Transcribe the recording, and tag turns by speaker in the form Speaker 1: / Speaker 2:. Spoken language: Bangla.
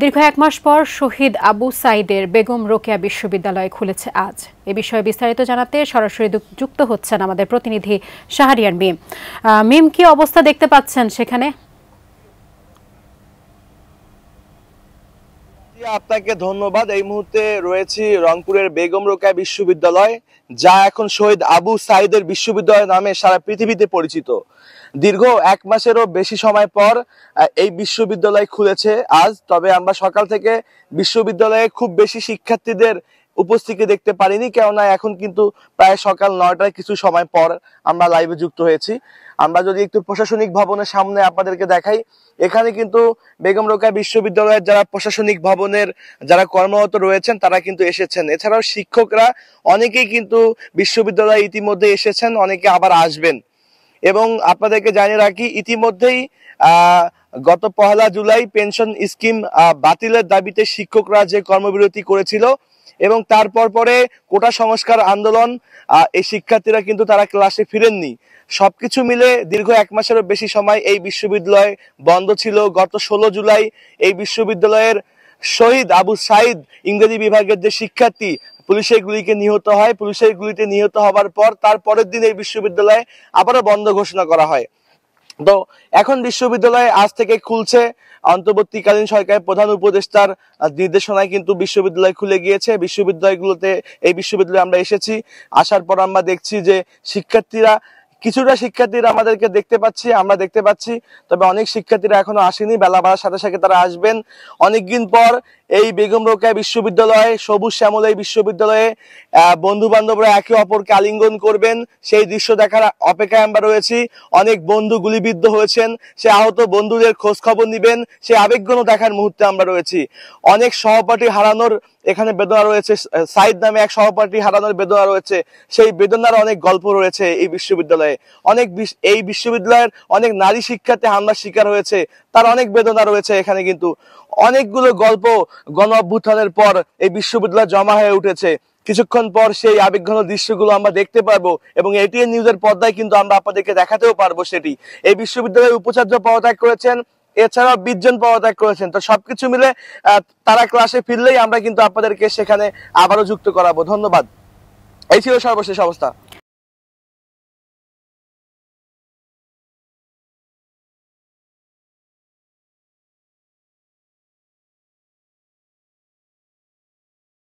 Speaker 1: দীর্ঘ এক মাস পর শহীদ আবু সাঈদের বেগম রোকেয়া বিশ্ববিদ্যালয় খুলেছে আজ। এ বিষয়ে বিস্তারিত জানাতে সরাসরি যুক্ত হচ্ছেন আমাদের প্রতিনিধি শাহরিয়ার মিম। মিম, কি অবস্থা দেখতে পাচ্ছেন সেখানে?
Speaker 2: আপনাকে ধন্যবাদ। এই মুহূর্তে রয়েছি রংপুরের বেগম রোকেয়া বিশ্ববিদ্যালয়, যা এখন শহীদ আবু সাঈদের বিশ্ববিদ্যালয় নামে সারা পৃথিবীতে পরিচিত। দীর্ঘ এক মাসেরও বেশি সময় পর এই বিশ্ববিদ্যালয় খুলেছে আজ। তবে আমরা সকাল থেকে বিশ্ববিদ্যালয়ে খুব বেশি শিক্ষার্থীদের উপস্থিতি দেখতে পারিনি, কেননা এখন কিন্তু প্রায় সকাল 9টার কিছু সময় পর আমরা লাইভে যুক্ত হয়েছি। আমরা যদি একটু প্রশাসনিক ভবনের সামনে আপনাদেরকে দেখাই, এখানে কিন্তু বেগম রোকেয়া বিশ্ববিদ্যালয়ের যারা প্রশাসনিক ভবনের যারা কর্মরত রয়েছেন তারা কিন্তু এসেছেন। এছাড়াও শিক্ষকরা অনেকেই কিন্তু বিশ্ববিদ্যালয়ে ইতিমধ্যে এসেছেন, অনেকে আবার আসবেন। এবং আপনাদেরকে জানিয়ে রাখি, ইতিমধ্যেই গত 1 জুলাই পেনশন স্কিম বাতিলের দাবিতে শিক্ষকরা যে কর্মবিরতি করেছিল এবং তারপর পরে কোটা সংস্কার আন্দোলন, এই শিক্ষার্থীরা কিন্তু তারা ক্লাসে ফিরেননি। সবকিছু মিলে দীর্ঘ এক মাসেরও বেশি সময় এই বিশ্ববিদ্যালয় বন্ধ ছিল। গত 16 জুলাই এই বিশ্ববিদ্যালয়ের শহীদ আবু সাঈদ ইংরেজি বিভাগের যে শিক্ষার্থী পুলিশের গুলিতে নিহত হবার পর তার পরের দিন এই বিশ্ববিদ্যালয়ে আবারও বন্ধ ঘোষণা করা হয়। তো এখন বিশ্ববিদ্যালয় আজ থেকে খুলছে। অন্তর্বর্তীকালীন সরকারের প্রধান উপদেষ্টার নির্দেশনায় কিন্তু বিশ্ববিদ্যালয় খুলে গিয়েছে। এই বিশ্ববিদ্যালয়ে আমরা এসেছি, আসার পর আমরা দেখছি যে কিছুটা শিক্ষার্থীরা আমরা দেখতে পাচ্ছি, তবে অনেক শিক্ষার্থীরা এখনো আসেনি। বেলা বাড়ার সাথে সাথে তারা আসবেন। অনেকদিন পর এই বেগম রোকেয়া বিশ্ববিদ্যালয়ে, সবুজ শ্যামল এই বিশ্ববিদ্যালয়ে বন্ধু বান্ধবরা একে অপরকে আলিঙ্গন করবেন, সেই দৃশ্য দেখার অপেক্ষায় আমরা রয়েছি। অনেক বন্ধু গুলিবিদ্ধ হয়েছেন, সে আহত বন্ধুদের খোঁজ খবর নিবেন, সে আবেগঘন দেখার মুহূর্তে আমরা রয়েছি। অনেক সহপাঠী হারানোর এখানে বেদনা রয়েছে। সাঈদ নামে এক সহপাঠী হারানোর বেদনা রয়েছে, সেই বেদনার অনেক গল্প রয়েছে এই বিশ্ববিদ্যালয়ে। এই বিশ্ববিদ্যালয়ের অনেক নারী শিক্ষার্থী হামলার শিকার হয়েছে, তার অনেক বেদনা রয়েছে। এখানে কিন্তু অনেকগুলো গল্প গণ অভ্যুত্থানের পর এই বিশ্ববিদ্যালয় জমা হয়ে উঠেছে। কিছুক্ষণ পর সেই আবেগঘন দৃশ্যগুলো আমরা দেখতে পারবো এবং এটিএন নিউজের পর্দায় কিন্তু আমরা আপনাদেরকে দেখাতেও পারবো সেটি। এই বিশ্ববিদ্যালয়ের উপাচার্য পদত্যাগ করেছেন, এছাড়াও 20 জন পদত্যাগ করেছেন। তো সবকিছু মিলে তারা ক্লাসে ফিরলেই আমরা কিন্তু আপনাদেরকে সেখানে আবারও যুক্ত করাবো। ধন্যবাদ। এই ছিল সর্বশেষ অবস্থা।